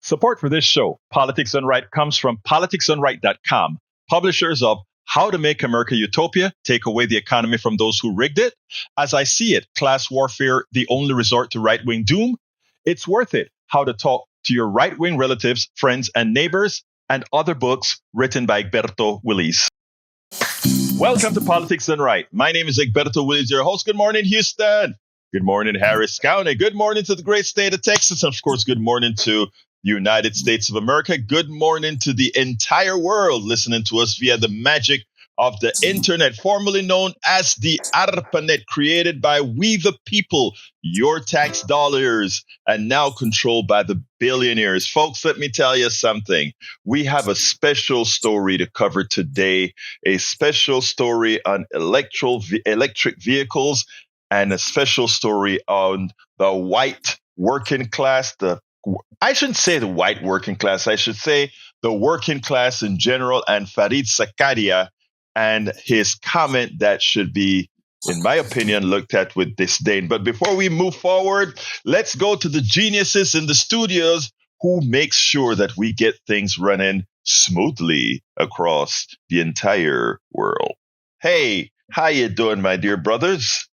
Support for this show, Politics Done Right, comes from politicsdoneright.com, publishers of How to Make America Utopia, Take Away the Economy from Those Who Rigged It, As I See It, Class Warfare, The Only Resort to Right-Wing Doom, It's Worth It, How to Talk to Your Right-Wing Relatives, Friends, and Neighbors, and other books written by Egberto, Willies. Welcome to Politics Done Right. My name is Egberto, Willies, your host. Good morning, Houston. Good morning, Harris County. Good morning to the great state of Texas. And of course, good morning to the United States of America. Good morning to the entire world listening to us via the magic of the internet, formerly known as the ARPANET, created by we the people, your tax dollars, and now controlled by the billionaires. Folks, let me tell you something. We have a special story to cover today, a special story on electric vehicles, and a special story on the white working class, I shouldn't say the white working class, I should say the working class in general, and Fareed Zakaria and his comment that should be, in my opinion, looked at with disdain. But before we move forward, let's go to the geniuses in the studios who make sure that we get things running smoothly across the entire world. Hey, how you doing, my dear brothers?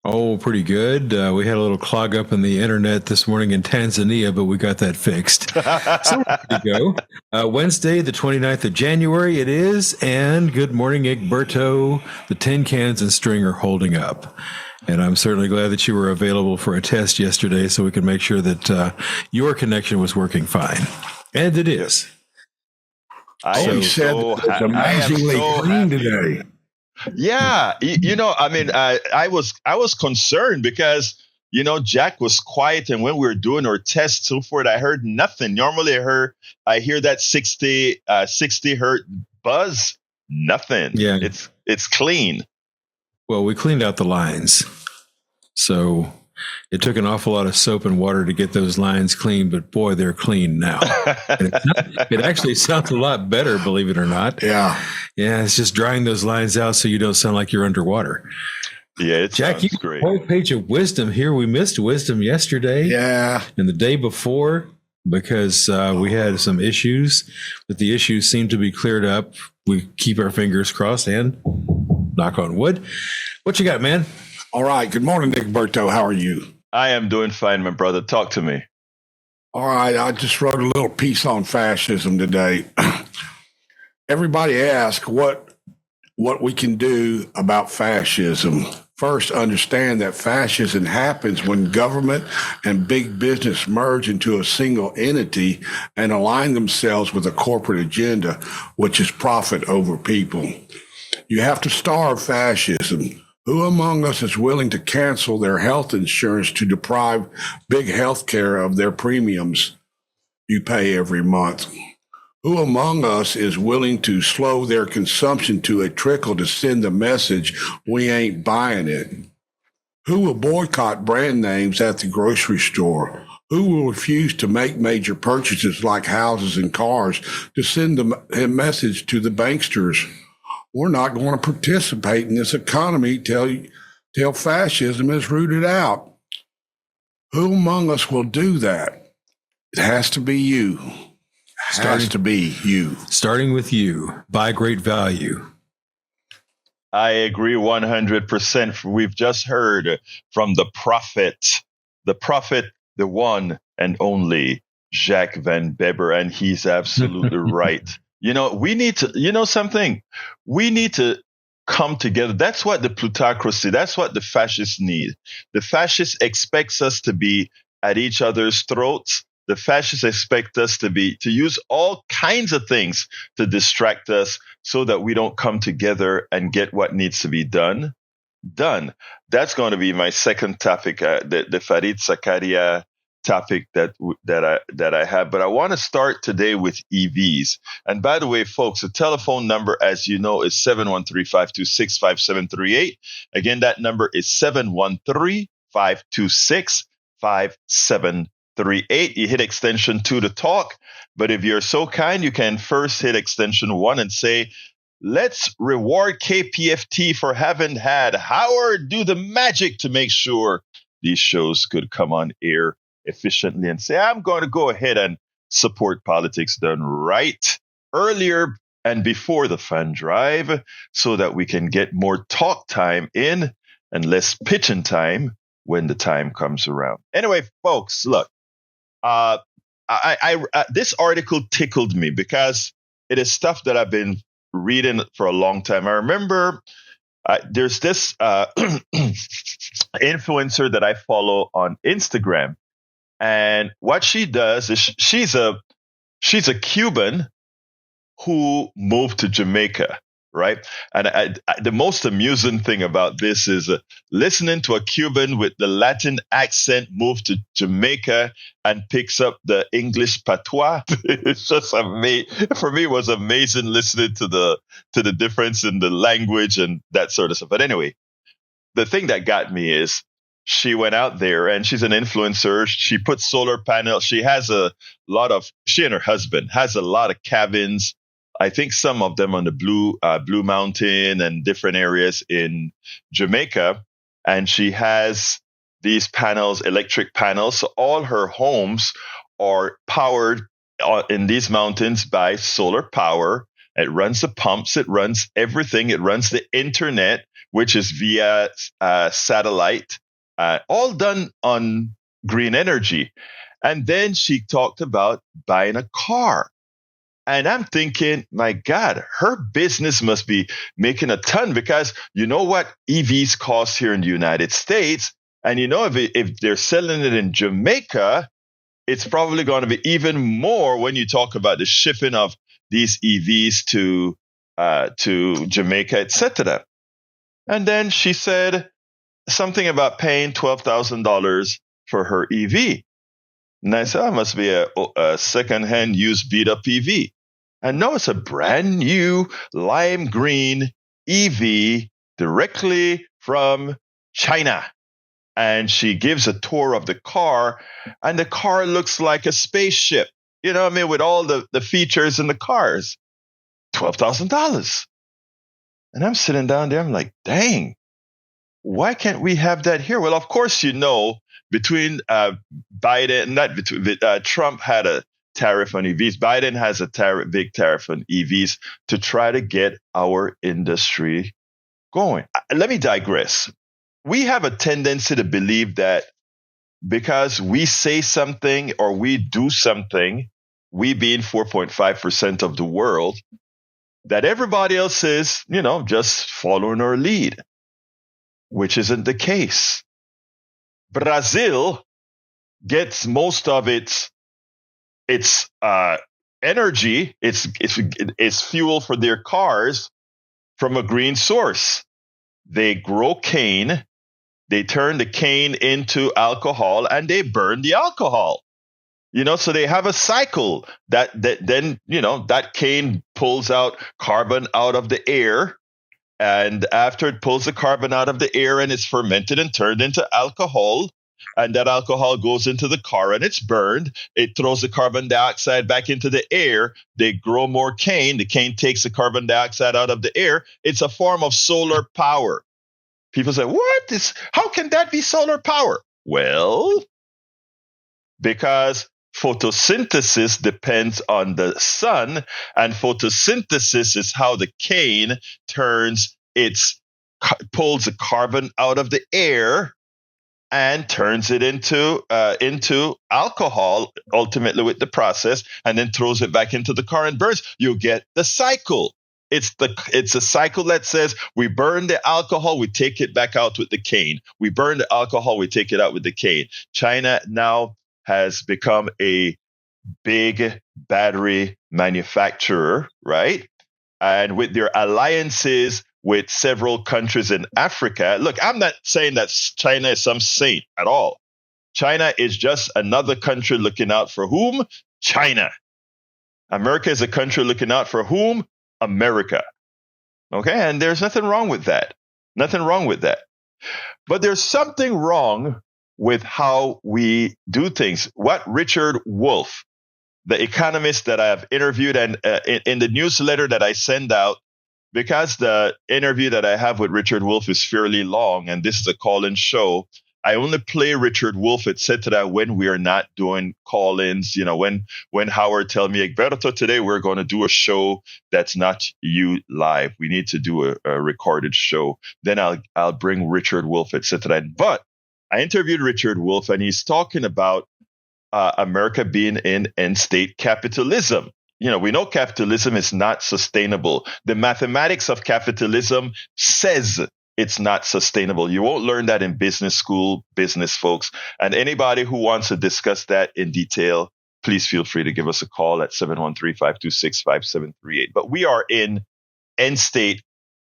Oh, pretty good. We had a little clog up in the internet this morning in Tanzania, but we got that fixed. So we're ready to go. Wednesday, the 29th of January it is. And good morning, Egberto. The tin cans and string are holding up. And I'm certainly glad that you were available for a test yesterday so we could make sure that your connection was working fine. And it is. I am so amazingly clean today. Yeah, I was concerned because, Jack was quiet, and when we were doing our tests so forth, I heard nothing. Normally I hear that 60 hertz buzz, nothing. Yeah. It's clean. Well, we cleaned out the lines. So it took an awful lot of soap and water to get those lines clean, but boy, they're clean now. It actually sounds a lot better, believe it or not. Yeah. Yeah, it's just drying those lines out so you don't sound like you're underwater. Yeah, Jack, you great. Whole page of wisdom here. We missed wisdom yesterday. Yeah. And the day before because we had some issues, but the issues seem to be cleared up. We keep our fingers crossed and knock on wood. What you got, man? All right. Good morning, Egberto. How are you? I am doing fine, my brother. Talk to me. All right. I just wrote a little piece on fascism today. Everybody asks what we can do about fascism. First, understand that fascism happens when government and big business merge into a single entity and align themselves with a corporate agenda, which is profit over people. You have to starve fascism. Who among us is willing to cancel their health insurance to deprive big health care of their premiums you pay every month? Who among us is willing to slow their consumption to a trickle to send the message, we ain't buying it? Who will boycott brand names at the grocery store? Who will refuse to make major purchases like houses and cars to send a message to the banksters? We're not going to participate in this economy till fascism is rooted out. Who among us will do that? It has to be you. Starting with you. Buy great value. I agree 100%. We've just heard from the prophet, the one and only Jacques Van Beber, and he's absolutely right. We need to, something? We need to come together. That's what the plutocracy, that's what the fascists need. The fascists expects us to be at each other's throats. The fascists expect us to use all kinds of things to distract us so that we don't come together and get what needs to be done. That's going to be my second topic, the Fareed Zakaria topic that I have. But I want to start today with EVs. And by the way, folks, the telephone number, as you know, is 713-526-5738. Again, that number is 713-526-5738. You hit extension 2 to talk. But if you're so kind, you can first hit extension 1 and say, let's reward KPFT for having had Howard do the magic to make sure these shows could come on air efficiently, and say, I'm going to go ahead and support politics done right earlier and before the fund drive so that we can get more talk time in and less pitching time when the time comes around. Anyway, folks, look, this article tickled me because it is stuff that I've been reading for a long time. I remember there's this influencer that I follow on Instagram, and what she does is she's a Cuban who moved to Jamaica, right? And the most amusing thing about this is listening to a Cuban with the Latin accent move to Jamaica and picks up the English patois. It's just for me, it was amazing listening to the difference in the language and that sort of stuff. But anyway, the thing that got me is she went out there and she's an influencer. She put solar panels. She and her husband has a lot of cabins. I think some of them on the Blue Mountain and different areas in Jamaica. And she has these panels, electric panels. So all her homes are powered in these mountains by solar power. It runs the pumps. It runs everything. It runs the internet, which is via satellite, all done on green energy. And then she talked about buying a car. And I'm thinking, my God, her business must be making a ton because you know what EVs cost here in the United States. And you know, if they're selling it in Jamaica, it's probably going to be even more when you talk about the shipping of these EVs to Jamaica, etc. And then she said something about paying $12,000 for her EV. And I said, it must be a secondhand used beat up EV. And no, it's a brand new lime green EV directly from China. And she gives a tour of the car, and the car looks like a spaceship, you know what I mean, with all the features in the cars. $12,000. And I'm sitting down there, I'm like, dang, why can't we have that here? Well, of course, you know, between Trump had a tariff on EVs. Biden has a big tariff on EVs to try to get our industry going. Let me digress. We have a tendency to believe that because we say something or we do something, we being 4.5% of the world, that everybody else is, you know, just following our lead, which isn't the case. Brazil gets most of its energy, its fuel for their cars from a green source. They grow cane, they turn the cane into alcohol, and they burn the alcohol. You know, so they have a cycle that then, you know, that cane pulls out carbon out of the air. And after it pulls the carbon out of the air and it's fermented and turned into alcohol, and that alcohol goes into the car and it's burned, it throws the carbon dioxide back into the air. They grow more cane. The cane takes the carbon dioxide out of the air. It's a form of solar power. People say, how can that be solar power? Well, because photosynthesis depends on the sun, and photosynthesis is how the cane pulls the carbon out of the air and turns it into alcohol, ultimately with the process, and then throws it back into the car and burns. You get the cycle. It's a cycle that says we burn the alcohol, we take it back out with the cane. We burn the alcohol, we take it out with the cane. China now has become a big battery manufacturer, right? And with their alliances with several countries in Africa. Look, I'm not saying that China is some saint at all. China is just another country looking out for whom? China. America is a country looking out for whom? America. Okay, and there's nothing wrong with that. Nothing wrong with that. But there's something wrong with how we do things. What Richard Wolff, the economist that I have interviewed, and in the newsletter that I send out, because the interview that I have with Richard Wolff is fairly long, and this is a call-in show, I only play Richard Wolff, etc. when we are not doing call-ins. When Howard tell me, Egberto, today we're going to do a show that's not you live. We need to do a recorded show. Then I'll bring Richard Wolff, etc. But I interviewed Richard Wolff, and he's talking about America being in end state capitalism. We know capitalism is not sustainable. The mathematics of capitalism says it's not sustainable. You won't learn that in business school, business folks. And anybody who wants to discuss that in detail, please feel free to give us a call at 713-526-5738. But we are in end state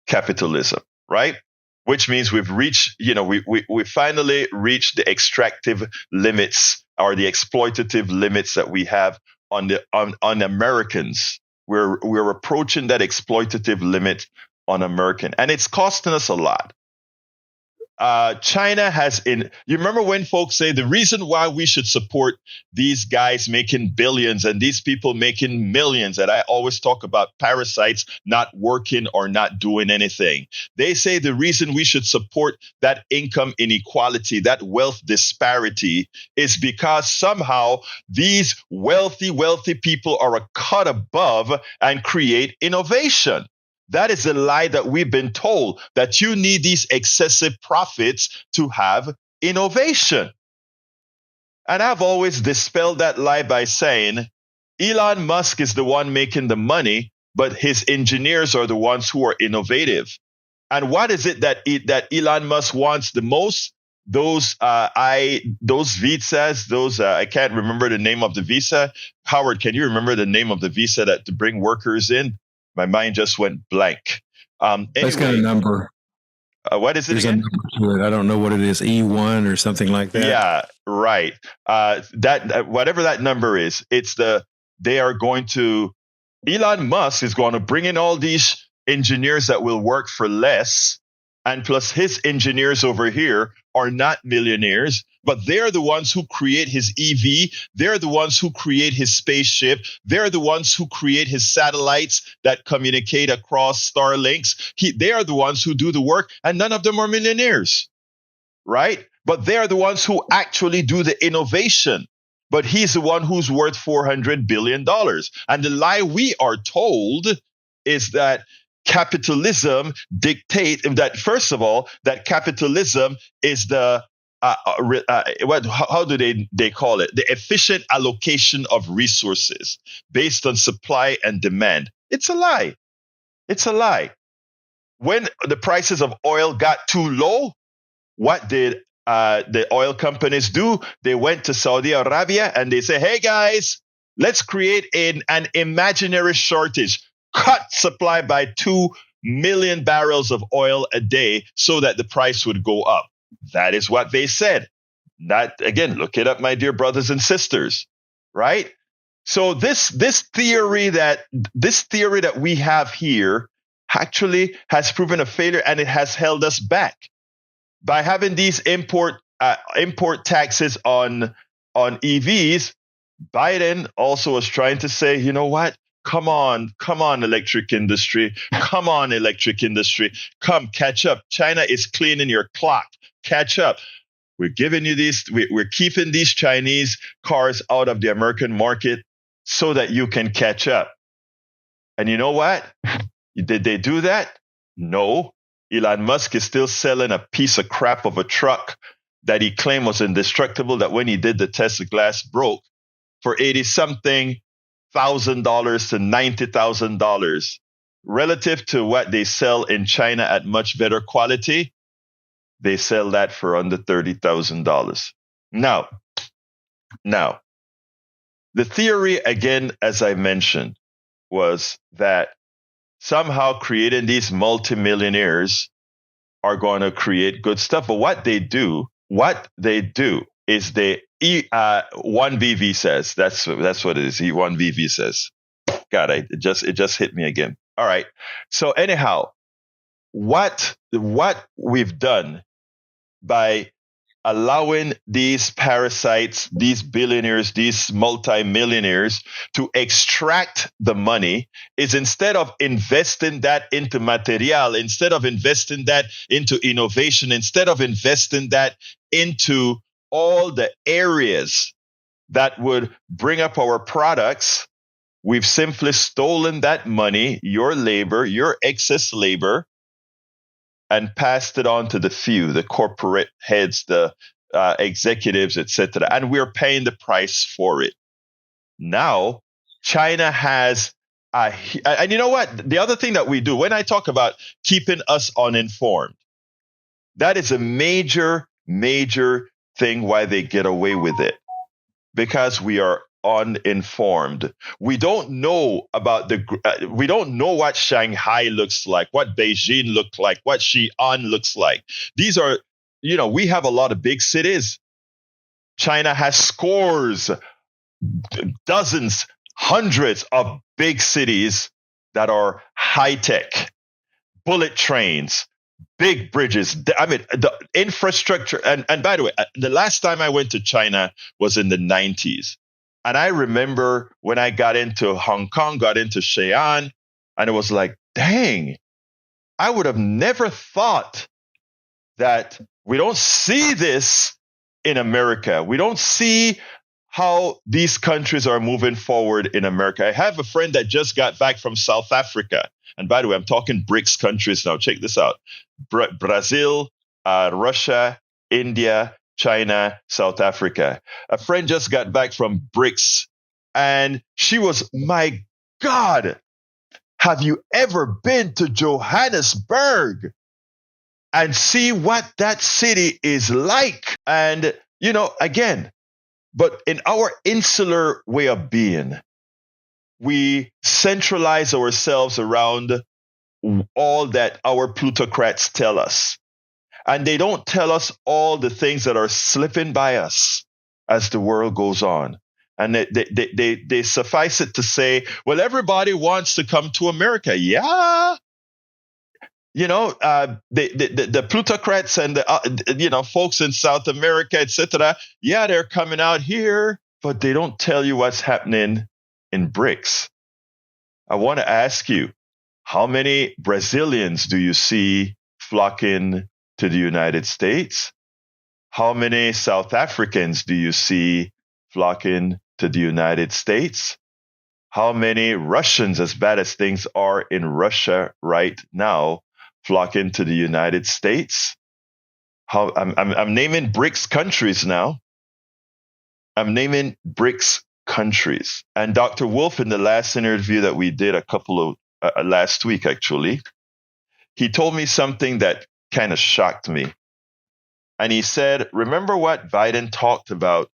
capitalism, right? Which means we've reached, we finally reached the extractive limits or the exploitative limits that we have on Americans. We're approaching that exploitative limit on American, and it's costing us a lot. China you remember when folks say the reason why we should support these guys making billions and these people making millions, and I always talk about parasites not working or not doing anything. They say the reason we should support that income inequality, that wealth disparity, is because somehow these wealthy people are a cut above and create innovation. That is a lie that we've been told, that you need these excessive profits to have innovation. And I've always dispelled that lie by saying Elon Musk is the one making the money, but his engineers are the ones who are innovative. And what is it that Elon Musk wants the most? Those visas, I can't remember the name of the visa. Howard, can you remember the name of the visa to bring workers in? My mind just went blank. That's got a number. What is it There's again? A number to it. I don't know what it is. E1 or something like that. Yeah, right. Whatever that number is, Elon Musk is going to bring in all these engineers that will work for less. And plus his engineers over here are not millionaires, but they're the ones who create his EV. They're the ones who create his spaceship. They're the ones who create his satellites that communicate across Starlinks. They are the ones who do the work, and none of them are millionaires, right? But they are the ones who actually do the innovation. But he's the one who's worth $400 billion. And the lie we are told is that capitalism dictate that, first of all, that capitalism is the how do they call it? The efficient allocation of resources based on supply and demand. It's a lie. It's a lie. When the prices of oil got too low, what did the oil companies do? They went to Saudi Arabia and they say, hey guys, let's create an imaginary shortage. Cut supply by 2 million barrels of oil a day so that the price would go up. That is what they said. That, again, look it up, my dear brothers and sisters, right? So this theory that we have here actually has proven a failure, and it has held us back by having these import taxes on EVs. Biden also was trying to say, you know what? Come on, electric industry. Come on, electric industry. Come, catch up. China is cleaning your clock. Catch up. We're giving you these. We're keeping these Chinese cars out of the American market so that you can catch up. And you know what? Did they do that? No. Elon Musk is still selling a piece of crap of a truck that he claimed was indestructible, that when he did the test, the glass broke, for $80-something thousand dollars to $90,000, relative to what they sell in China at much better quality. They sell that for under $30,000. Now, the theory, again, as I mentioned, was that somehow creating these multimillionaires are going to create good stuff. But what they do is they E1B visas. That's what it is. E1B visas. God, it just hit me again. All right. So anyhow, what we've done by allowing these parasites, these billionaires, these multimillionaires to extract the money is, instead of investing that into material, instead of investing that into innovation, instead of investing that into all the areas that would bring up our products, we've simply stolen that money, your labor, your excess labor, and passed it on to the few, the corporate heads, the executives, etc. And we're paying the price for it. Now, China has, and you know what? The other thing that we do, when I talk about keeping us uninformed, that is a major, major thing why they get away with it. Because we are uninformed. We don't know about we don't know what Shanghai looks like, what Beijing looks like, what Xi'an looks like. These are, we have a lot of big cities. China has scores, dozens, hundreds of big cities that are high tech, bullet trains, big bridges. I mean, the infrastructure. And by the way, the last time I went to China was in the 90s. And I remember when I got into Hong Kong, got into Xi'an, and it was like, dang, I would have never thought that we don't see this in America. We don't see how these countries are moving forward in America. I have a friend that just got back from South Africa. And by the way, I'm talking BRICS countries now. Check this out. Brazil, Russia, India, China, South Africa. A friend just got back from BRICS, and she was, my God, have you ever been to Johannesburg and see what that city is like? And, again, but in our insular way of being, we centralize ourselves around all that our plutocrats tell us. And they don't tell us all the things that are slipping by us as the world goes on. And they suffice it to say, well, everybody wants to come to America. Yeah. The plutocrats and the, folks in South America, etc. Yeah, they're coming out here, but they don't tell you what's happening in BRICS. I want to ask you, how many Brazilians do you see flocking to the United States? How many South Africans do you see flocking to the United States? How many Russians, as bad as things are in Russia right now, flocking to the United States? I'm naming BRICS countries now. I'm naming BRICS countries. And Dr. Wolf, in the last interview that we did last week, actually, he told me something that kind of shocked me. And he said, remember what Biden talked about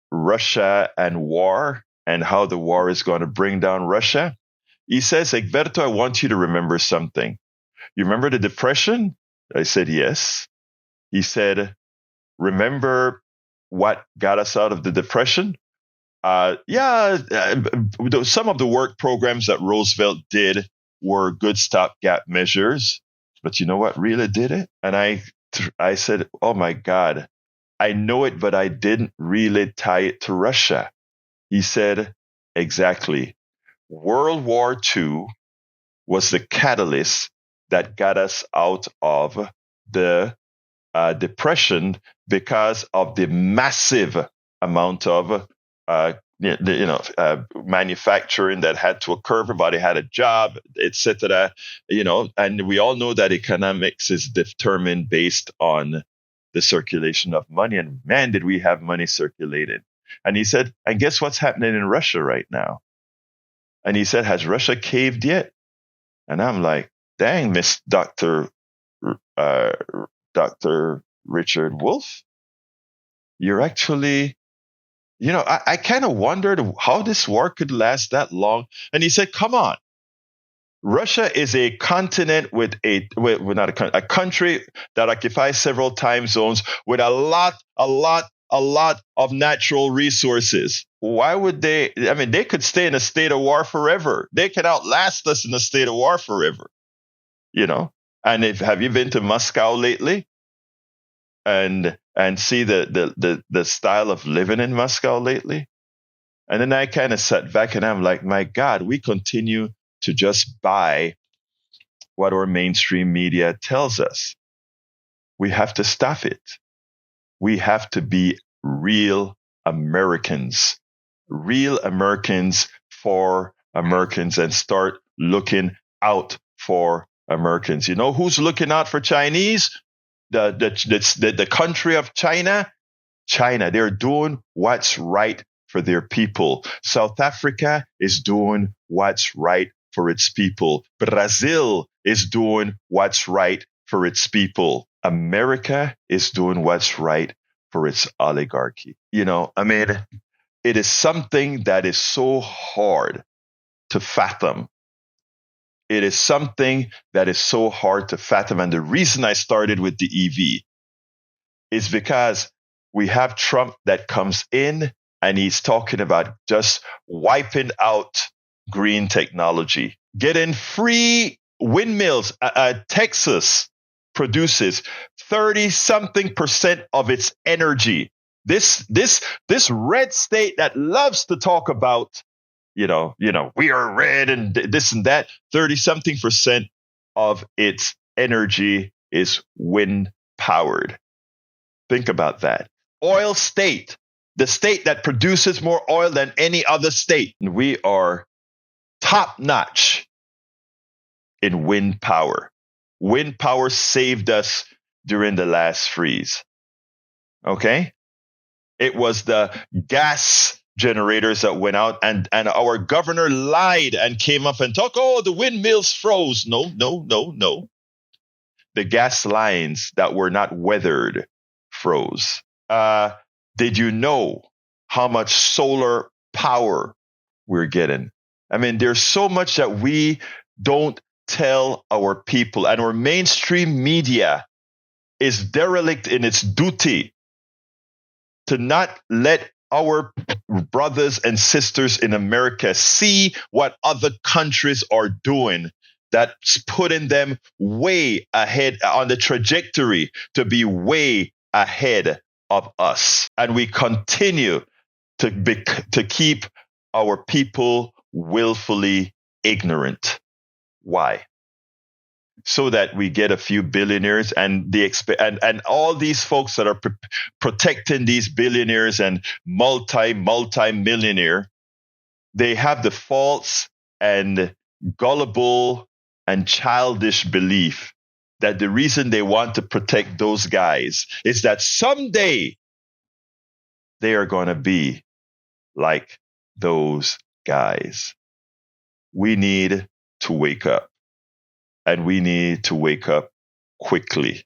Russia and war and how the war is going to bring down Russia? He says, Egberto, I want you to remember something. You remember the Depression? I said, yes. He said, remember what got us out of the Depression? Some of the work programs that Roosevelt did were good stopgap measures. But you know what really did it? And I said, oh my God, I know it, but I didn't really tie it to Russia. He said, exactly. World War II was the catalyst that got us out of the Depression because of the massive amount of manufacturing that had to occur. Everybody had a job, etc. And we all know that economics is determined based on the circulation of money. And man, did we have money circulated. And he said, and guess what's happening in Russia right now? And he said, has Russia caved yet? And I'm like, dang, Miss Dr. Richard Wolf, you're actually, I kind of wondered how this war could last that long. And he said, come on. Russia is a continent with a country that occupies several time zones with a lot of natural resources. Why would they? I mean, they could stay in a state of war forever. They can outlast us in a state of war forever. And have you been to Moscow lately? And and see the style of living in Moscow lately. And then I kind of sat back and I'm like, my God, we continue to just buy what our mainstream media tells us. We have to stop it. We have to be real Americans for Americans, and start looking out for Americans. You know who's looking out for Chinese? The country of China. They're doing what's right for their people. South Africa is doing what's right for its people. Brazil is doing what's right for its people. America is doing what's right for its oligarchy. It is something that is so hard to fathom. It is something that is so hard to fathom. And the reason I started with the EV is because we have Trump that comes in and he's talking about just wiping out green technology, getting free windmills. Texas produces 30-something% of its energy. This red state that loves to talk about, we are red and this and that. 30-something% of its energy is wind powered. Think about that. Oil state, the state that produces more oil than any other state. We are top notch in wind power. Wind power saved us during the last freeze. Okay? It was the gas generators that went out, and our governor lied and came up and talked, the windmills froze. No. The gas lines that were not weathered froze. Did you know how much solar power we're getting? I mean, there's so much that we don't tell our people, and our mainstream media is derelict in its duty to not let our brothers and sisters in America see what other countries are doing that's putting them way ahead on the trajectory to be way ahead of us. And we continue to keep our people willfully ignorant. Why? So that we get a few billionaires and and all these folks that are protecting these billionaires and multi-millionaire, they have the false and gullible and childish belief that the reason they want to protect those guys is that someday they are going to be like those guys. We need to wake up. And we need to wake up quickly.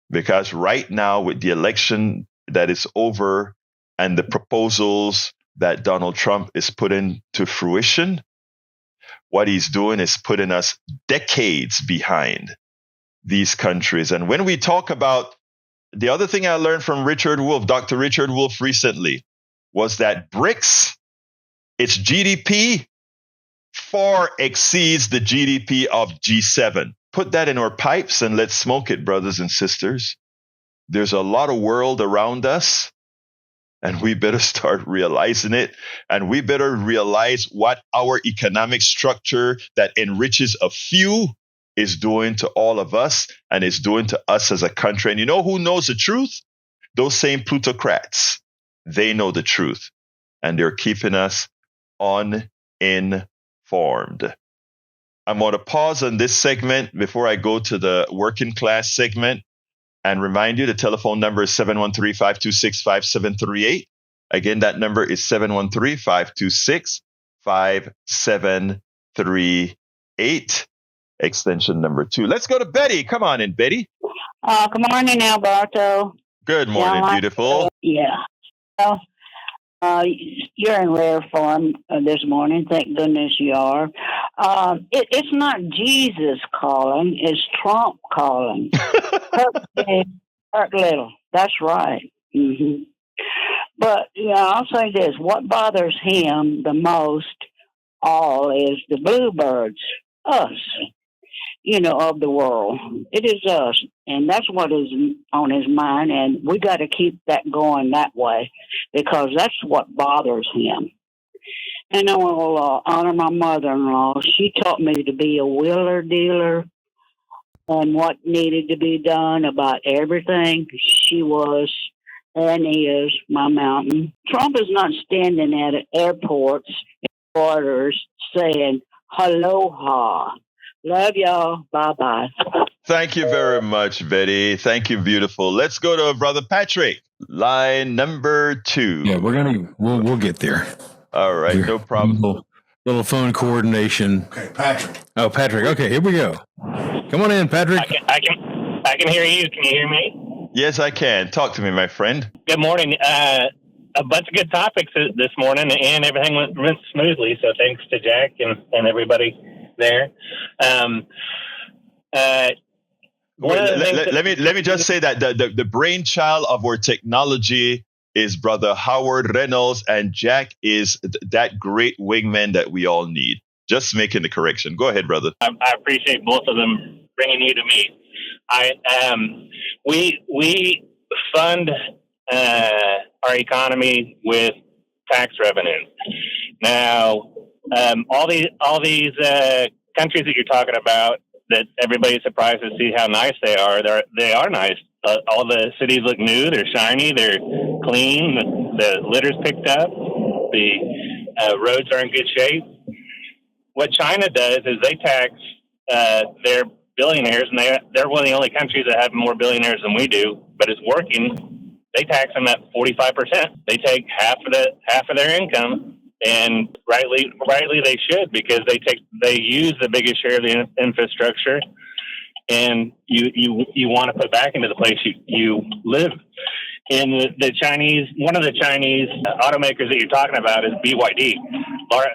Because right now, with the election that is over and the proposals that Donald Trump is putting to fruition, what he's doing is putting us decades behind these countries. And when we talk about the other thing I learned from Dr. Richard Wolff recently, was that BRICS, its GDP, far exceeds the GDP of G7. Put that in our pipes and let's smoke it, brothers and sisters. There's a lot of world around us, and we better start realizing it. And we better realize what our economic structure that enriches a few is doing to all of us and is doing to us as a country. And you know who knows the truth? Those same plutocrats. They know the truth, and they're keeping us uninformed. I'm going to pause on this segment before I go to the working class segment and remind you the telephone number is 713-526-5738. Again, that number is 713-526-5738, extension number 2. Let's go to Betty. Come on in, Betty. Good morning, Alberto. Good morning, beautiful. Yeah. Well, you're in rare form this morning. Thank goodness you are. It's not Jesus calling, it's Trump calling. Hurt big, hurt little. That's right. Mm-hmm. But, I'll say this. What bothers him the most all is the bluebirds, us. of the world. It is us. And that's what is on his mind. And we got to keep that going that way because that's what bothers him. And I will honor my mother-in-law. She taught me to be a wheeler dealer on what needed to be done about everything. She was and is my mountain. Trump is not standing at airports and borders saying, aloha. Love y'all. Bye-bye. Thank you very much, Betty. Thank you, beautiful. Let's go to Brother Patrick, line number 2. Yeah, we'll get there. All right, no problem. Little phone coordination. Okay, Patrick. Oh, Patrick. Okay, here we go. Come on in, Patrick. I can hear you. Can you hear me? Yes, I can. Talk to me, my friend. Good morning. A bunch of good topics this morning, and everything went smoothly. So thanks to Jack and everybody there. Let me just say that the brainchild of our technology is Brother Howard Reynolds, and Jack is that great wingman that we all need. Just making the correction. Go ahead, brother. I appreciate both of them bringing you to me. We fund our economy with tax revenue. Now, all these countries that you're talking about, that everybody's surprised to see how nice they are. They are nice. All the cities look new. They're shiny. They're clean. The litter's picked up. The roads are in good shape. What China does is they tax their billionaires, and they're one of the only countries that have more billionaires than we do. But it's working. They tax them at 45%. They take half of their income. And rightly they should, because they use the biggest share of the infrastructure, and you want to put back into the place you live. And the Chinese, one of the Chinese automakers that you're talking about is BYD,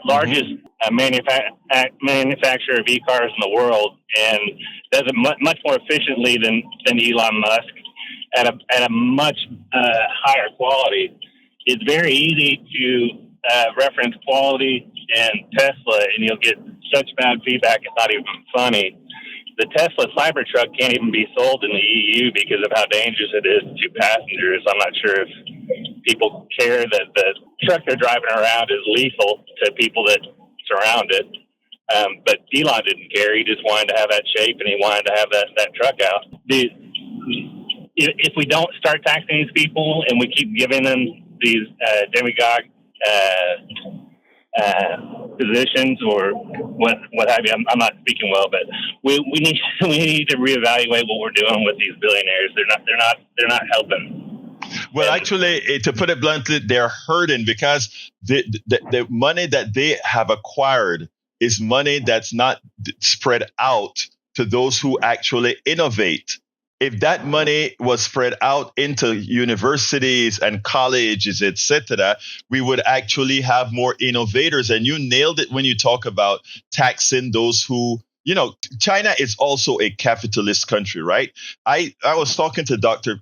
largest manufacturer of e-cars in the world, and does it much more efficiently than Elon Musk at a much higher quality. It's very easy to reference quality and Tesla, and you'll get such bad feedback it's not even funny. The Tesla Cybertruck can't even be sold in the EU because of how dangerous it is to passengers. I'm not sure if people care that the truck they're driving around is lethal to people that surround it. But Elon didn't care. He just wanted to have that shape, and he wanted to have that truck out. If we don't start taxing these people and we keep giving them these demagogue positions or what have you. I'm not speaking well, but we need to reevaluate what we're doing with these billionaires. They're not helping. Well, actually, to put it bluntly, they're hurting because the money that they have acquired is money that's not spread out to those who actually innovate. If that money was spread out into universities and colleges, etc., we would actually have more innovators. And you nailed it when you talk about taxing those who, China is also a capitalist country, right? I was talking to Dr.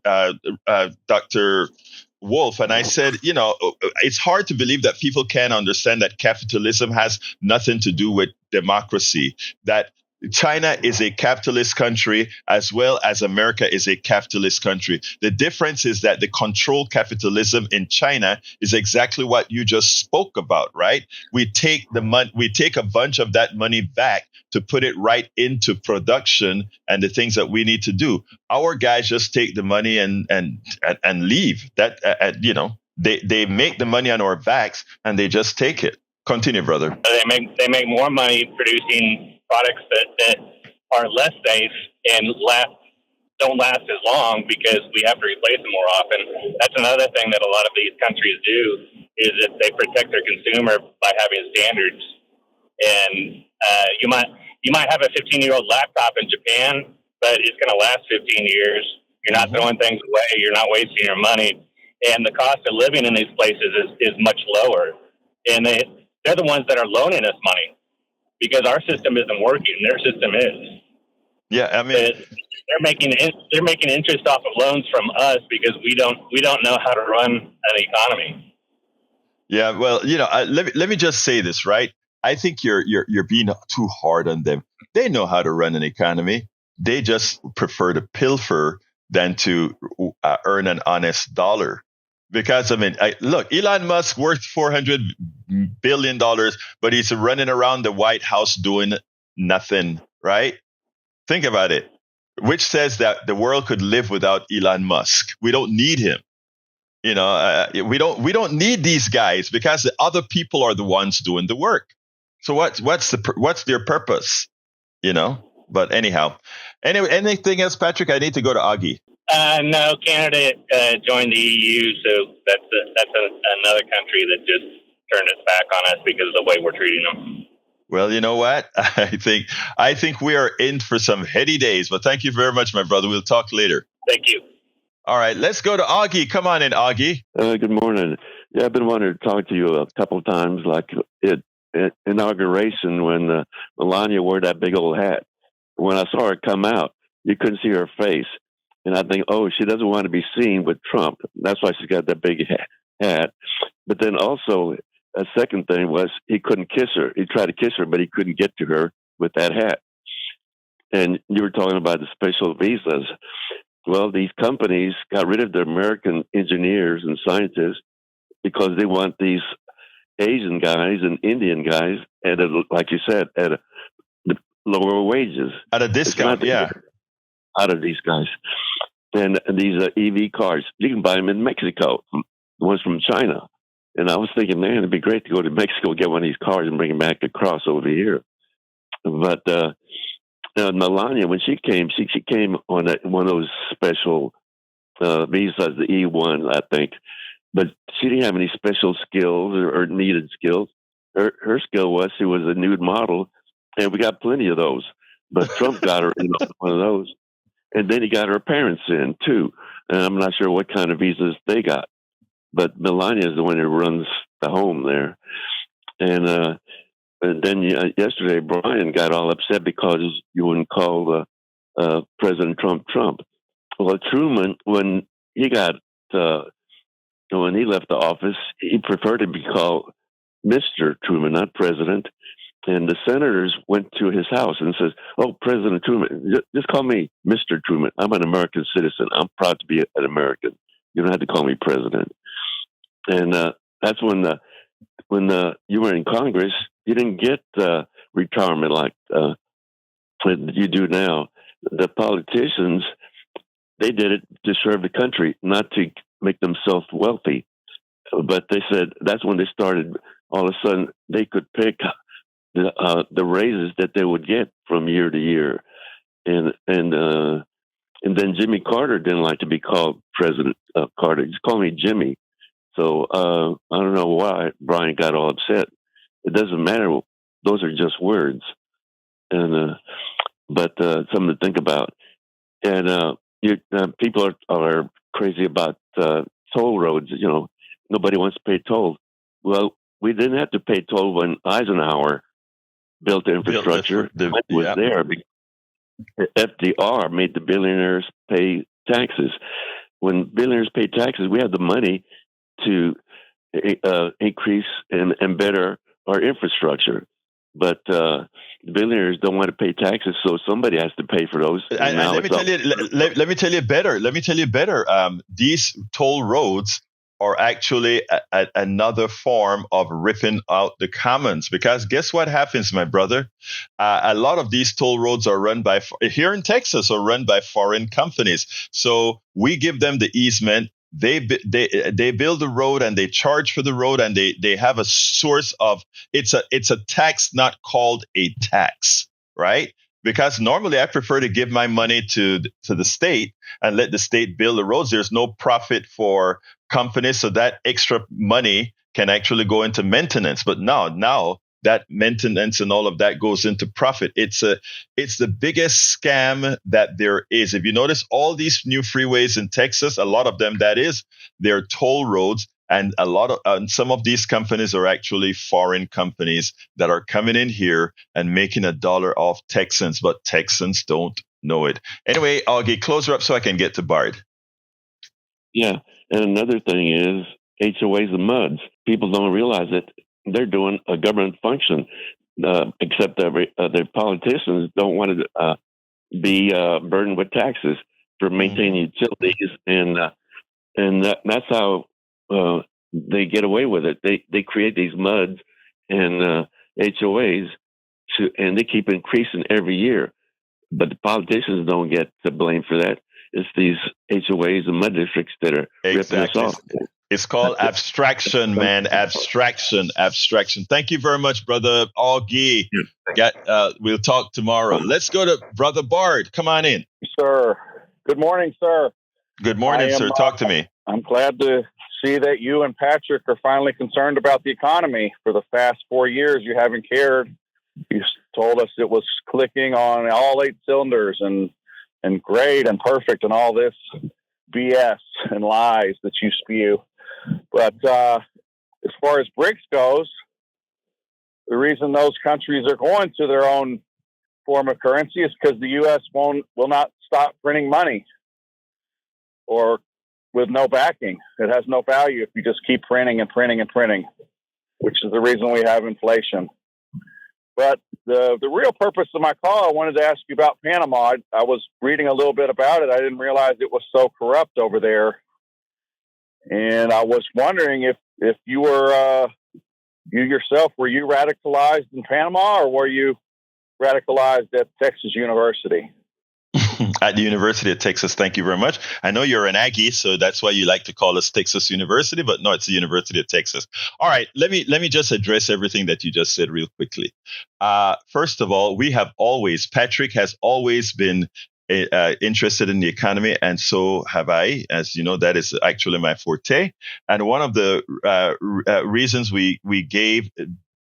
Wolf, and I said, it's hard to believe that people can't understand that capitalism has nothing to do with democracy, that China is a capitalist country as well as America is a capitalist country. The difference is that the controlled capitalism in China is exactly what you just spoke about, right? We take a bunch of that money back to put it right into production and the things that we need to do. Our guys just take the money and leave. They make the money on our backs and they just take it. Continue, brother. They make more money producing products that are less safe and don't last as long because we have to replace them more often. That's another thing that a lot of these countries do, is that they protect their consumer by having standards. And you might have a 15-year-old laptop in Japan, but it's going to last 15 years. You're not throwing things away. You're not wasting your money. And the cost of living in these places is much lower. And they're the ones that are loaning us money, because our system isn't working. Their system is. Yeah, I mean, they're making interest off of loans from us because we don't know how to run an economy. Yeah, well, let me just say this, right? I think you're being too hard on them. They know how to run an economy. They just prefer to pilfer than to earn an honest dollar. Because look, Elon Musk worth $400 billion, but he's running around the White House doing nothing, right? Think about it. Which says that the world could live without Elon Musk. We don't need him. We don't need these guys because the other people are the ones doing the work. So what's their purpose? But anyhow, anyway, anything else, Patrick? I need to go to Augie. No, Canada joined the EU, so that's another country that just turned its back on us because of the way we're treating them. Well, you know what? I think we are in for some heady days. But thank you very much, my brother. We'll talk later. Thank you. All right, let's go to Augie. Come on in, Augie. Good morning. Yeah, I've been wanting to talk to you a couple of times, like at inauguration when Melania wore that big old hat. When I saw her come out, you couldn't see her face. And I think, she doesn't want to be seen with Trump. That's why she's got that big hat. But then also, a second thing was he couldn't kiss her. He tried to kiss her, but he couldn't get to her with that hat. And you were talking about the special visas. Well, these companies got rid of their American engineers and scientists because they want these Asian guys and Indian guys like you said, at lower wages. At a discount, yeah. Out of these guys. And these EV cars, you can buy them in Mexico, the ones from China. And I was thinking, man, it'd be great to go to Mexico, get one of these cars and bring them back across over here. But Melania, when she came on one of those special visas, the E1, I think. But she didn't have any special skills or needed skills. Her skill was she was a nude model, and we got plenty of those. But Trump got her one of those. And then he got her parents in, too. And I'm not sure what kind of visas they got. But Melania is the one who runs the home there. And then yesterday, Brian got all upset because you wouldn't call President Trump. Well, Truman, when he left the office, he preferred to be called Mr. Truman, not President. And the senators went to his house and says, President Truman, just call me Mr. Truman. I'm an American citizen. I'm proud to be an American. You don't have to call me president. And that's when you were in Congress, you didn't get retirement like you do now. The politicians, they did it to serve the country, not to make themselves wealthy. But they said that's when they started. All of a sudden, they could pick the raises that they would get from year to year, and then Jimmy Carter didn't like to be called President Carter. Just call me Jimmy. So I don't know why Brian got all upset. It doesn't matter; those are just words, and but something to think about. And people are crazy about toll roads. Nobody wants to pay toll. Well, we didn't have to pay toll when Eisenhower built the infrastructure. It was there. FDR made the billionaires pay taxes. When billionaires pay taxes, we have the money to increase and better our infrastructure. But the billionaires don't want to pay taxes, so somebody has to pay for those. Let me tell you better. These toll roads are actually another form of ripping out the commons, because guess what happens, my brother? A lot of these toll roads are run by here in Texas are run by foreign companies. So we give them the easement. They build the road and they charge for the road, and they have a source of it's a tax not called a tax, right? Because normally I prefer to give my money to the state and let the state build the roads. There's no profit for companies, so that extra money can actually go into maintenance. But now that maintenance and all of that goes into profit. It's the biggest scam that there is. If you notice, all these new freeways in Texas, a lot of them, they're toll roads. And some of these companies are actually foreign companies that are coming in here and making $1 off Texans, but Texans don't know it. Anyway, Augie, close her up so I can get to Bard. Yeah, and another thing is HOAs and MUDs. People don't realize that they're doing a government function, except the politicians don't want to be burdened with taxes for maintaining utilities, and that's how they get away with it. They create these MUDs and HOAs, and they keep increasing every year. But the politicians don't get the blame for that. It's these HOAs and MUD districts that are ripping us off. It's called abstraction, man. Abstraction. Thank you very much, Brother Augie. We'll talk tomorrow. Let's go to Brother Bard. Come on in. Sir. Good morning, sir. Good morning, sir. Talk to me. I'm glad to see that you and Patrick are finally concerned about the economy. For the past 4 years, you haven't cared. You told us it was clicking on all 8 cylinders and great and perfect and all this BS and lies that you spew. But as far as BRICS goes, the reason those countries are going to their own form of currency is because the U.S. will not stop printing money, or with no backing. It has no value if you just keep printing and printing and printing, which is the reason we have inflation. But the real purpose of my call, I wanted to ask you about Panama. I was reading a little bit about it. I didn't realize it was so corrupt over there. And I was wondering if you were, you yourself, were you radicalized in Panama, or were you radicalized at Texas University? At the University of Texas, thank you very much. I know you're an Aggie, so that's why you like to call us Texas University, but no, it's the University of Texas. All right, let me just address everything that you just said real quickly. First of all, Patrick has always been interested in the economy, and so have I. As you know, that is actually my forte. And one of the reasons we gave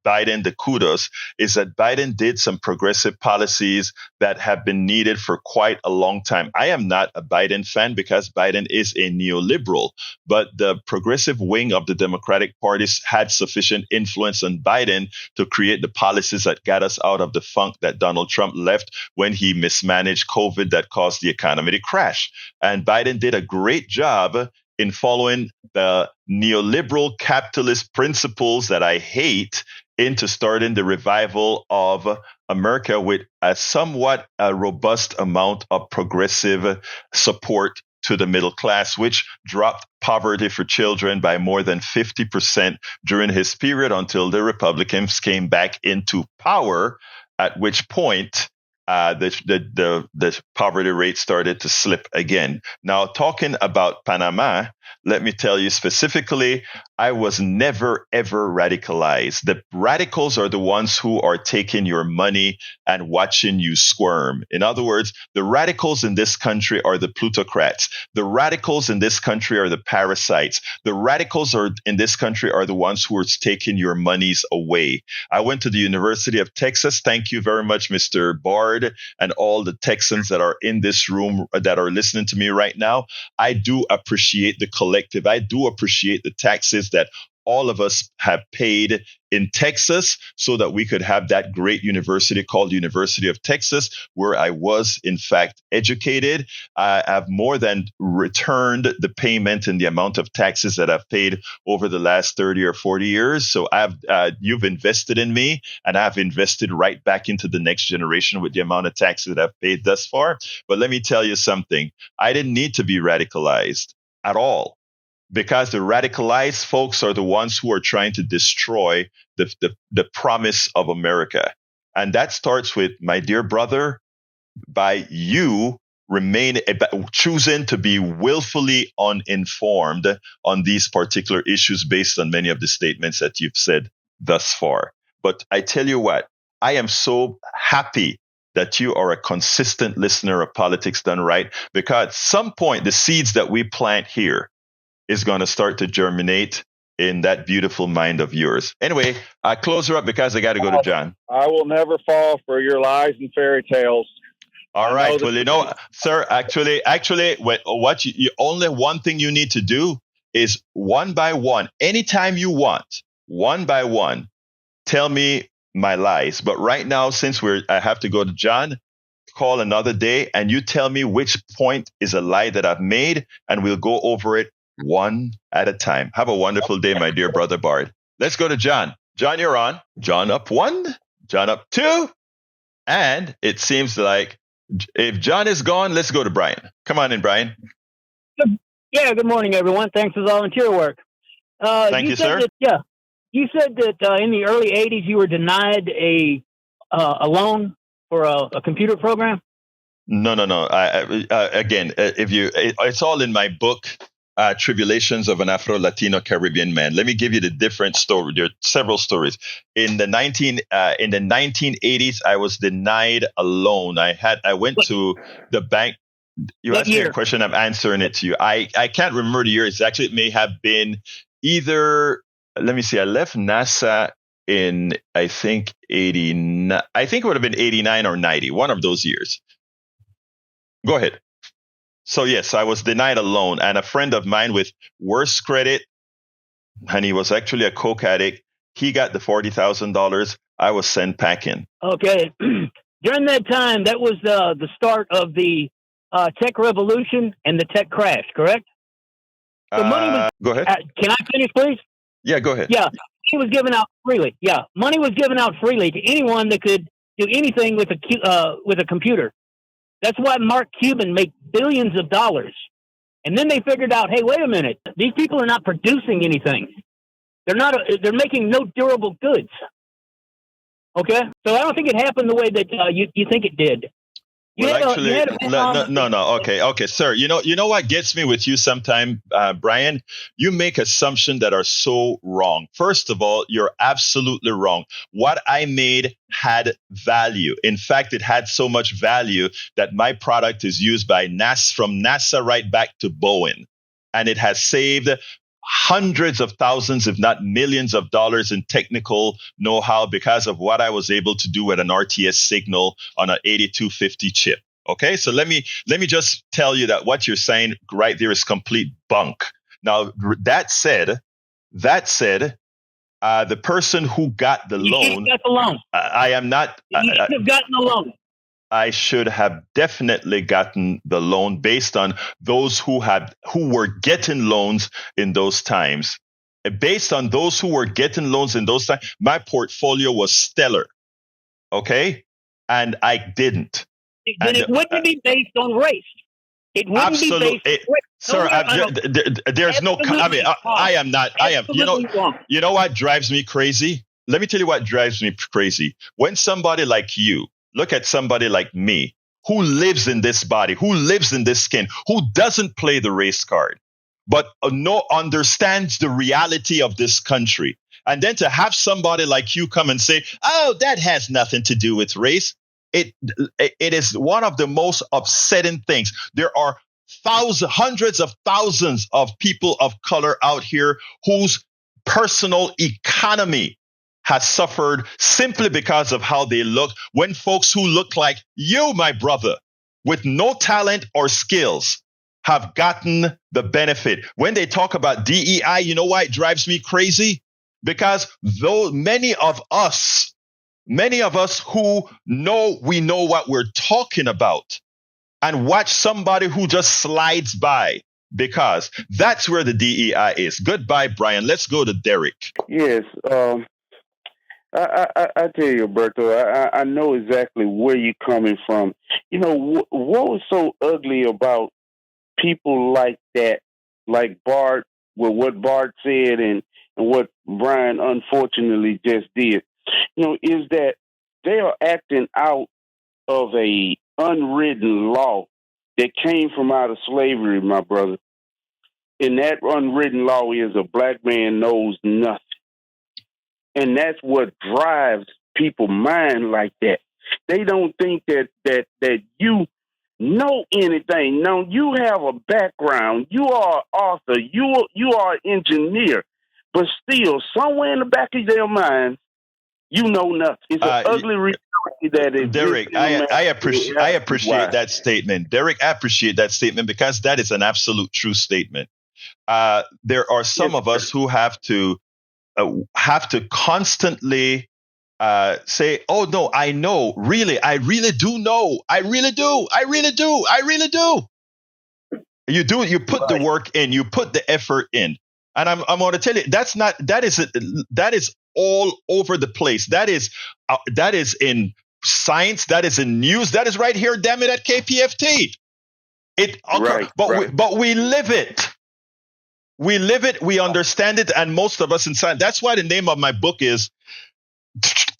Biden the kudos is that Biden did some progressive policies that have been needed for quite a long time. I am not a Biden fan because Biden is a neoliberal, but the progressive wing of the Democratic Party had sufficient influence on Biden to create the policies that got us out of the funk that Donald Trump left when he mismanaged COVID that caused the economy to crash. And Biden did a great job in following the neoliberal capitalist principles that I hate into starting the revival of America with a somewhat robust amount of progressive support to the middle class, which dropped poverty for children by more than 50% during his period until the Republicans came back into power, at which point the poverty rate started to slip again. Now, talking about Panama, let me tell you specifically, I was never, ever radicalized. The radicals are the ones who are taking your money and watching you squirm. In other words, the radicals in this country are the plutocrats. The radicals in this country are the parasites. The radicals in this country are the ones who are taking your monies away. I went to the University of Texas. Thank you very much, Mr. Bard, and all the Texans that are in this room that are listening to me right now. I do appreciate the collective. I do appreciate the taxes that all of us have paid in Texas so that we could have that great university called University of Texas, where I was, in fact, educated. I have more than returned the payment and the amount of taxes that I've paid over the last 30 or 40 years. So you've invested in me, and I've invested right back into the next generation with the amount of taxes that I've paid thus far. But let me tell you something. I didn't need to be radicalized at all, because the radicalized folks are the ones who are trying to destroy the promise of America. And that starts with, my dear brother, by you choosing to be willfully uninformed on these particular issues based on many of the statements that you've said thus far. But I tell you what, I am so happy that you are a consistent listener of Politics Done Right, because at some point, the seeds that we plant here is going to start to germinate in that beautiful mind of yours. Anyway, I close her up because I got to go to John. I will never fall for your lies and fairy tales. All right. Well, you know, sir, actually, only one thing you need to do is one by one, anytime you want, one by one, tell me my lies. But right now, since I have to go to John, call another day and you tell me which point is a lie that I've made, and we'll go over it one at a time. Have a wonderful day, my dear brother Bard. Let's go to John. John, you're on. John up 1, John up 2. And it seems like if John is gone, let's go to Brian. Come on in, Brian. Yeah, good morning, everyone. Thanks for volunteer work. Thank you, sir. You said that in the early 80s you were denied a loan for a computer program? No. Again, it's all in my book, Tribulations of an Afro-Latino Caribbean Man. Let me give you the different story. There are several stories. In the 1980s, I was denied a loan. I went to the bank. You asked me a question, I'm answering it to you. I can't remember the year exactly. It may have been either, let me see, I left NASA in, I think, 89. I think it would have been 89 or 90, one of those years. Go ahead. So, yes, I was denied a loan, and a friend of mine with worse credit, and he was actually a coke addict, he got the $40,000. I was sent packing. Okay. During that time, that was the start of the tech revolution and the tech crash, correct? So money was, go ahead. Can I finish, please? Yeah, go ahead. Yeah, money was given out freely. Yeah, money was given out freely to anyone that could do anything with a computer. That's why Mark Cuban made billions of dollars. And then they figured out, hey, wait a minute, these people are not producing anything. They're making no durable goods. Okay, so I don't think it happened the way that you think it did. Well, actually, no. Okay, sir. You know what gets me with you sometime, Brian? You make assumptions that are so wrong. First of all, you're absolutely wrong. What I made had value. In fact, it had so much value that my product is used by NASA, from NASA right back to Boeing, and it has saved hundreds of thousands, if not millions of dollars in technical know-how because of what I was able to do with an RTS signal on an 8250 chip. Okay, so let me just tell you that what you're saying right there is complete bunk. Now, that said, the person who got the loan, got the loan. I am not. You should have gotten the loan. I should have definitely gotten the loan based on those who were getting loans in those times. Based on those who were getting loans in those times, my portfolio was stellar. Okay? And I didn't. Then it wouldn't be based on race. It wouldn't be based on race. Sir, there's no, I mean, I am not, you know what drives me crazy? Let me tell you what drives me crazy. When somebody like you, look at somebody like me, who lives in this body, who lives in this skin, who doesn't play the race card, but understands the reality of this country. And then to have somebody like you come and say, oh, that has nothing to do with race. It is one of the most upsetting things. There are hundreds of thousands of people of color out here whose personal economy has suffered simply because of how they look, when folks who look like you, my brother, with no talent or skills, have gotten the benefit. When they talk about DEI, you know why it drives me crazy? Because though many of us who know what we're talking about, and watch somebody who just slides by, because that's where the DEI is. Goodbye, Brian. Let's go to Derek. Yes. I tell you, Egberto, I know exactly where you're coming from. You know, what was so ugly about people like that, like Bart, with what Bart said and what Brian unfortunately just did, you know, is that they are acting out of a unwritten law that came from out of slavery, my brother. And that unwritten law is a black man knows nothing. And that's what drives people's mind like that. They don't think that you know anything. No, you have a background. You are an author. You are an engineer. But still, somewhere in the back of their minds, you know nothing. It's an ugly reality that is. Derek, I appreciate that statement. Derek, I appreciate that statement because that is an absolute true statement. There are some of us who have to constantly say, oh, no, I know. Really, I really do know. I really do. You do. You put the work in. You put the effort in. And I'm going to tell you, that is all over the place. That is in science. That is in news. That is right here, damn it, at KPFT. But we live it. We live it. We understand it, and most of us in science. That's why the name of my book is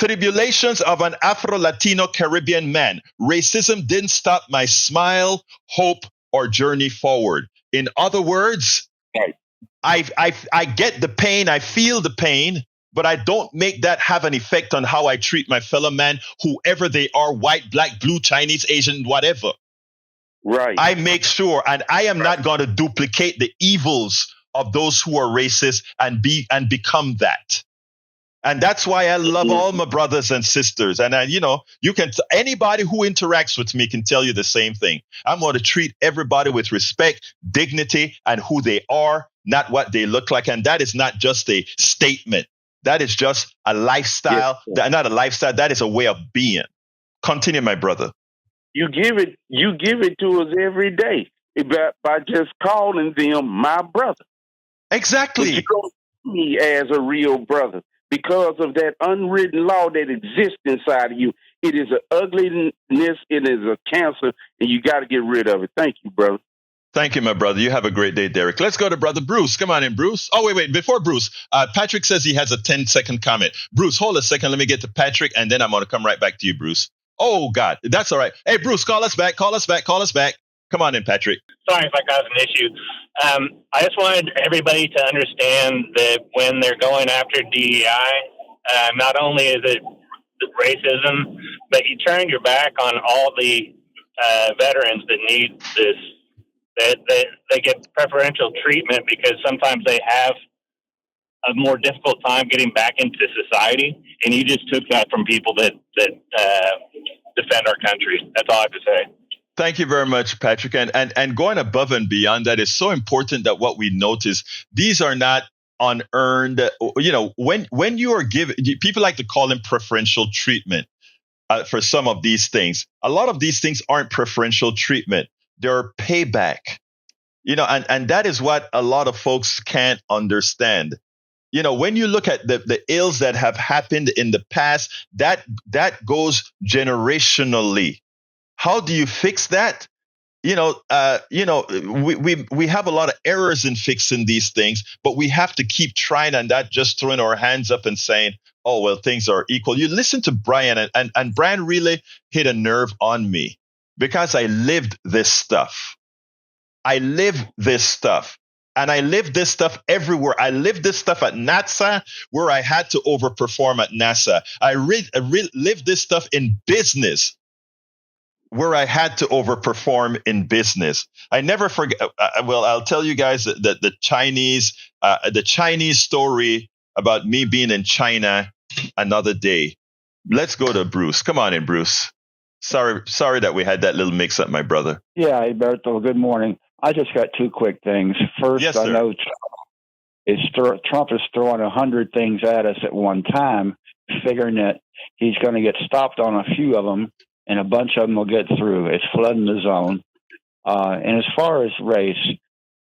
Tribulations of an Afro-Latino Caribbean Man. Racism didn't stop my smile, hope, or journey forward. In other words, I get the pain, I feel the pain, but I don't make that have an effect on how I treat my fellow man, whoever they are, white, black, blue, Chinese, Asian, whatever. Right. I make sure, and I am not going to duplicate the evils of those who are racist and become that. And that's why I love all my brothers and sisters. And anybody who interacts with me can tell you the same thing. I'm going to treat everybody with respect, dignity, and who they are, not what they look like. And that is not just a statement. That is just a lifestyle. Yes, not a lifestyle. That is a way of being. Continue, my brother. You give it to us every day by just calling them my brother. Exactly. But you don't see me as a real brother. Because of that unwritten law that exists inside of you. It is an ugliness, it is a cancer, and you got to get rid of it. Thank you, brother. Thank you, my brother. You have a great day, Derek. Let's go to Brother Bruce. Come on in, Bruce. Oh, wait. Before Bruce, Patrick says he has a 10-second comment. Bruce, hold a second. Let me get to Patrick, and then I'm going to come right back to you, Bruce. Oh, God. That's all right. Hey, Bruce, call us back. Come on in, Patrick. Sorry if I caused an issue. I just wanted everybody to understand that when they're going after DEI, not only is it racism, but you turn your back on all the veterans that need this. That they get preferential treatment because sometimes they have a more difficult time getting back into society, and you just took that from people that defend our country. That's all I have to say. Thank you very much, Patrick. And going above and beyond that is so important that what we notice, these are not unearned. When you are given, people like to call them preferential treatment for some of these things. A lot of these things aren't preferential treatment. They're payback. And that is what a lot of folks can't understand. When you look at the ills that have happened in the past, that goes generationally. How do you fix that? We have a lot of errors in fixing these things, but we have to keep trying and not just throwing our hands up and saying, oh, well, things are equal. You listen to Brian, and Brian really hit a nerve on me because I lived this stuff. And I lived this stuff everywhere. I lived this stuff at NASA, where I had to overperform at NASA. I lived this stuff in business, where I had to overperform in business. I never forget. I'll tell you guys that the Chinese story about me being in China another day. Let's go to Bruce. Come on in, Bruce. Sorry that we had that little mix up, my brother. Yeah, Egberto, good morning. I just got two quick things. First, yes, I know Trump is throwing 100 things at us at one time, figuring that he's going to get stopped on a few of them, and a bunch of them will get through. It's flooding the zone. And as far as race,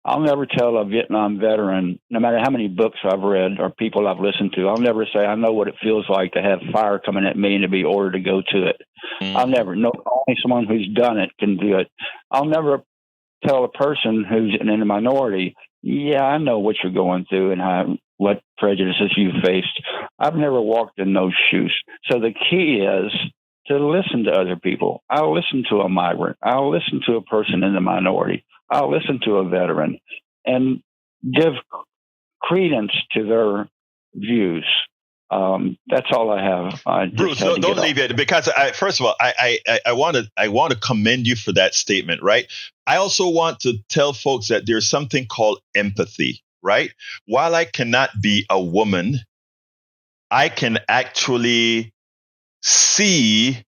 I'll never tell a Vietnam veteran, no matter how many books I've read or people I've listened to, I'll never say I know what it feels like to have fire coming at me and to be ordered to go to it. I'll never know. Only someone who's done it can do it. I'll never tell a person who's in a minority, yeah, I know what you're going through and what prejudices you've faced. I've never walked in those shoes. So the key is to listen to other people. I'll listen to a migrant. I'll listen to a person in the minority. I'll listen to a veteran and give credence to their views. That's all I have. Bruce, don't leave it, because first of all, I want to commend you for that statement, right? I also want to tell folks that there's something called empathy, right? While I cannot be a woman, I can actually see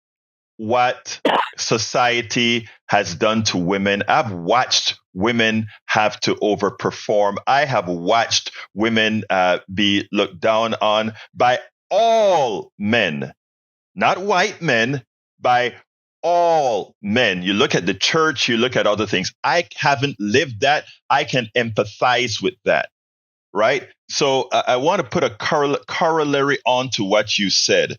what society has done to women. I've watched women have to overperform. I have watched women be looked down on by all men, not white men, by all men. You look at the church, you look at other things. I haven't lived that. I can empathize with that, right? So I want to put a corollary on to what you said.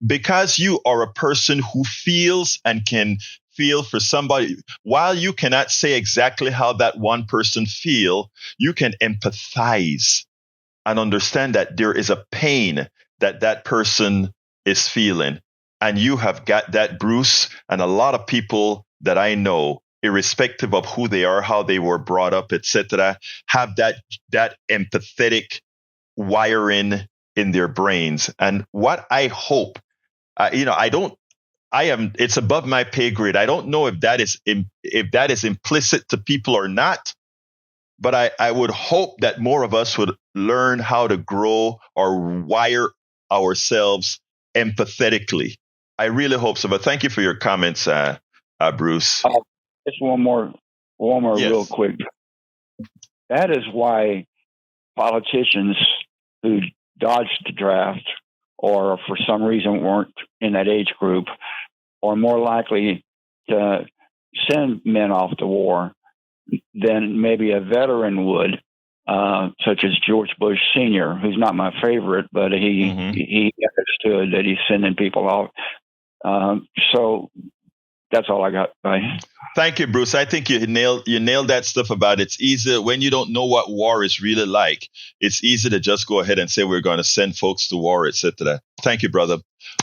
Because you are a person who feels and can feel for somebody, while you cannot say exactly how that one person feel, you can empathize and understand that there is a pain that that person is feeling. And you have got that, Bruce, and a lot of people that I know, irrespective of who they are, how they were brought up, etc., have that empathetic wiring in their brains. And what I hope, it's above my pay grade. I don't know if that is implicit to people or not, but I would hope that more of us would learn how to grow or wire ourselves empathetically. I really hope so. But thank you for your comments, Bruce. Just one more Yes. real quick. That is why politicians who dodged the draft or for some reason weren't in that age group are more likely to send men off to war than maybe a veteran would, such as George Bush Sr., who's not my favorite, but he understood that he's sending people off. So that's all I got. Bye. Thank you, Bruce. I think you nailed that stuff about it's easy when you don't know what war is really like. It's easy to just go ahead and say we're going to send folks to war, etc. Thank you, brother.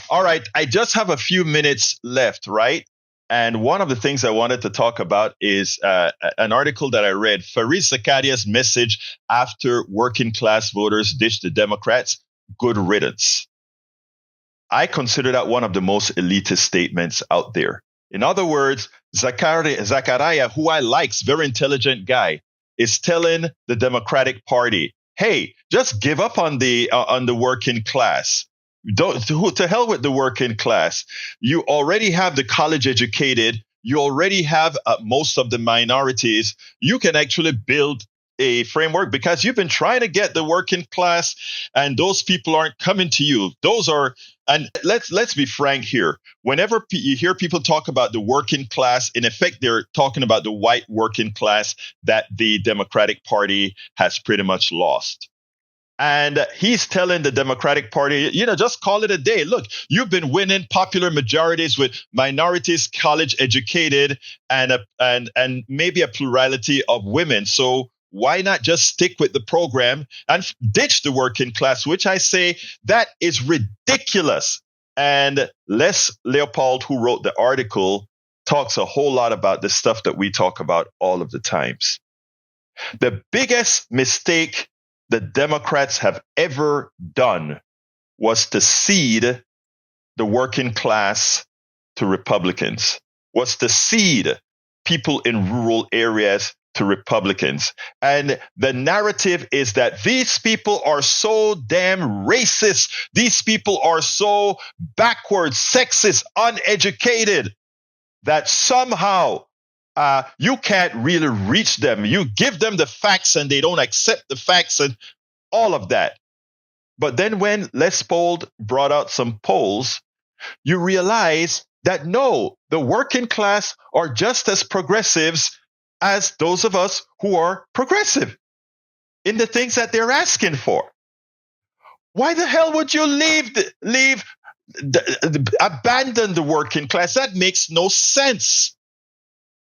All right, I just have a few minutes left, right? And one of the things I wanted to talk about is an article that I read, Fareed Zakaria's message after working class voters ditched the Democrats, good riddance. I consider that one of the most elitist statements out there. In other words, Zakaria, who I like, very intelligent guy, is telling the Democratic Party, "Hey, just give up on the working class. To hell with the working class. You already have the college educated. You already have most of the minorities. You can actually build a framework because you've been trying to get the working class, and those people aren't coming to you. Those are." And let's be frank here. Whenever you hear people talk about the working class, in effect, they're talking about the white working class that the Democratic Party has pretty much lost. And he's telling the Democratic Party, just call it a day. Look, you've been winning popular majorities with minorities, college educated, and maybe a plurality of women. So why not just stick with the program and ditch the working class, which I say that is ridiculous. And Les Leopold, who wrote the article, talks a whole lot about the stuff that we talk about all of the times. The biggest mistake the Democrats have ever done was to cede the working class to Republicans, was to cede people in rural areas to Republicans. And the narrative is that these people are so damn racist. These people are so backwards, sexist, uneducated that somehow you can't really reach them. You give them the facts and they don't accept the facts and all of that. But then when Les Pold brought out some polls, you realize that no, the working class are just as progressives as those of us who are progressive in the things that they're asking for. Why the hell would you abandon the working class? That makes no sense.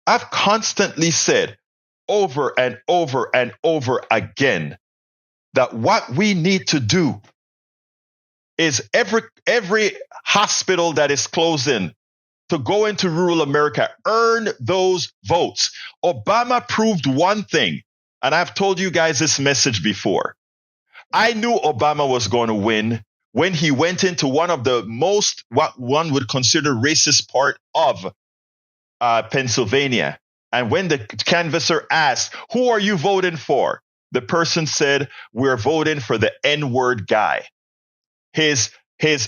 I've constantly said over and over and over again that what we need to do is every hospital that is closing to go into rural America, earn those votes. Obama proved one thing, and I've told you guys this message before. I knew Obama was going to win when he went into one of the most, what one would consider racist part of Pennsylvania. And when the canvasser asked, "Who are you voting for?" the person said, "We're voting for the N-word guy." His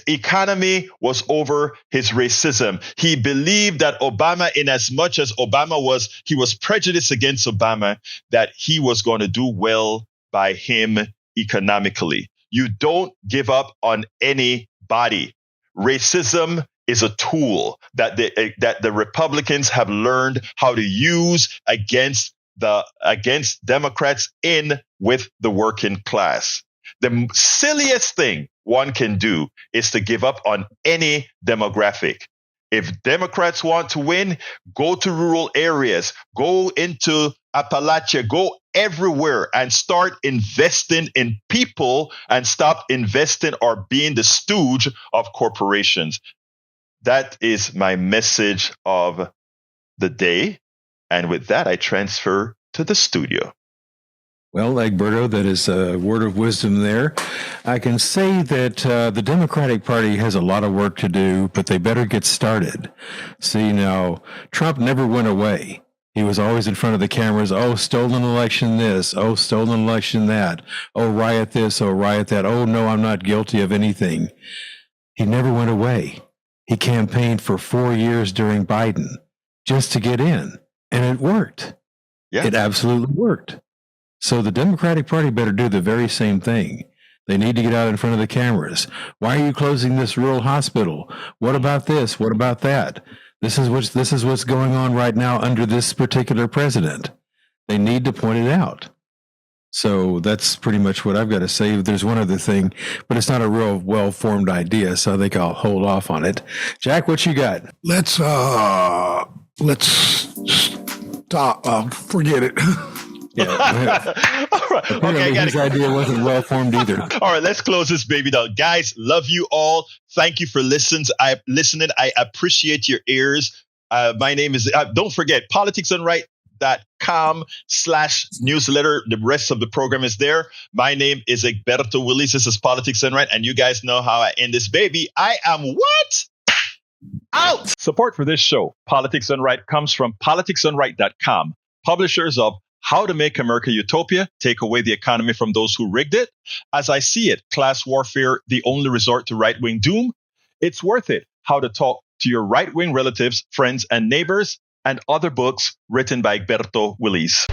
economy was over his racism. He believed that Obama, in as much as he was prejudiced against Obama, that he was going to do well by him economically. You don't give up on anybody. Racism is a tool that the Republicans have learned how to use against Democrats with the working class. The silliest thing one can do is to give up on any demographic. If Democrats want to win, go to rural areas, go into Appalachia, go everywhere and start investing in people and stop investing or being the stooge of corporations. That is my message of the day. And with that, I transfer to the studio. Well, Egberto, that is a word of wisdom there. I can say that the Democratic Party has a lot of work to do, but they better get started. See, now, Trump never went away. He was always in front of the cameras. Oh, stolen election this. Oh, stolen election that. Oh, riot this. Oh, riot that. Oh, no, I'm not guilty of anything. He never went away. He campaigned for 4 years during Biden just to get in, and it worked. Yeah. It absolutely worked. So the Democratic Party better do the very same thing. They need to get out in front of the cameras. Why are you closing this rural hospital? What about this? What about that? This is what's going on right now under this particular president. They need to point it out. So that's pretty much what I've got to say. There's one other thing, but it's not a real well-formed idea, so I think I'll hold off on it. Jack, what you got? Let's stop. Forget it. Yeah. All right. Okay, his idea wasn't well-formed either. All right, let's close this baby down. Guys, love you all. Thank you for listening. I appreciate your ears. My name is, don't forget, politicsdoneright.com/newsletter. The rest of the program is there. My name is Egberto Willies. This is Politics Done Right. And you guys know how I end this baby. I am what? Out. Support for this show, Politics Done Right, comes from politicsdoneright.com, publishers of How to Make America Utopia, Take Away the Economy from Those Who Rigged It. As I See It, Class Warfare, the Only Resort to Right-Wing Doom. It's Worth It, How to Talk to Your Right-Wing Relatives, Friends, and Neighbors, and other books written by Egberto Willies.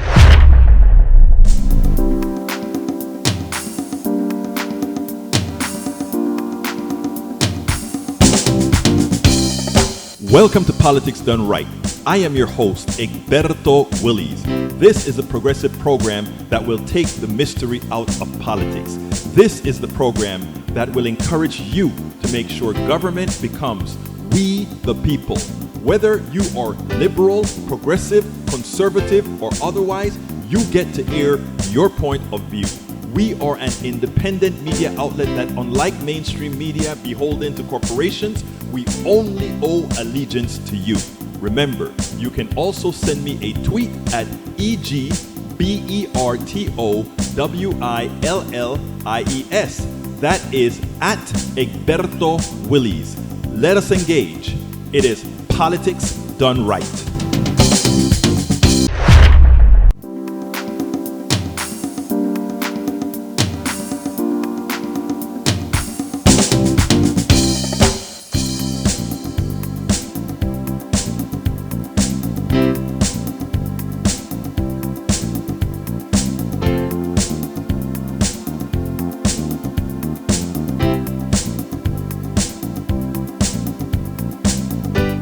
Welcome to Politics Done Right. I am your host, Egberto Willies. This is a progressive program that will take the mystery out of politics. This is the program that will encourage you to make sure government becomes we the people. Whether you are liberal, progressive, conservative, or otherwise, you get to air your point of view. We are an independent media outlet that, unlike mainstream media beholden to corporations, we only owe allegiance to you. Remember, you can also send me a tweet at EGBERTOWILLIES. That is at Egberto Willies. Let us engage. It is Politics Done Right.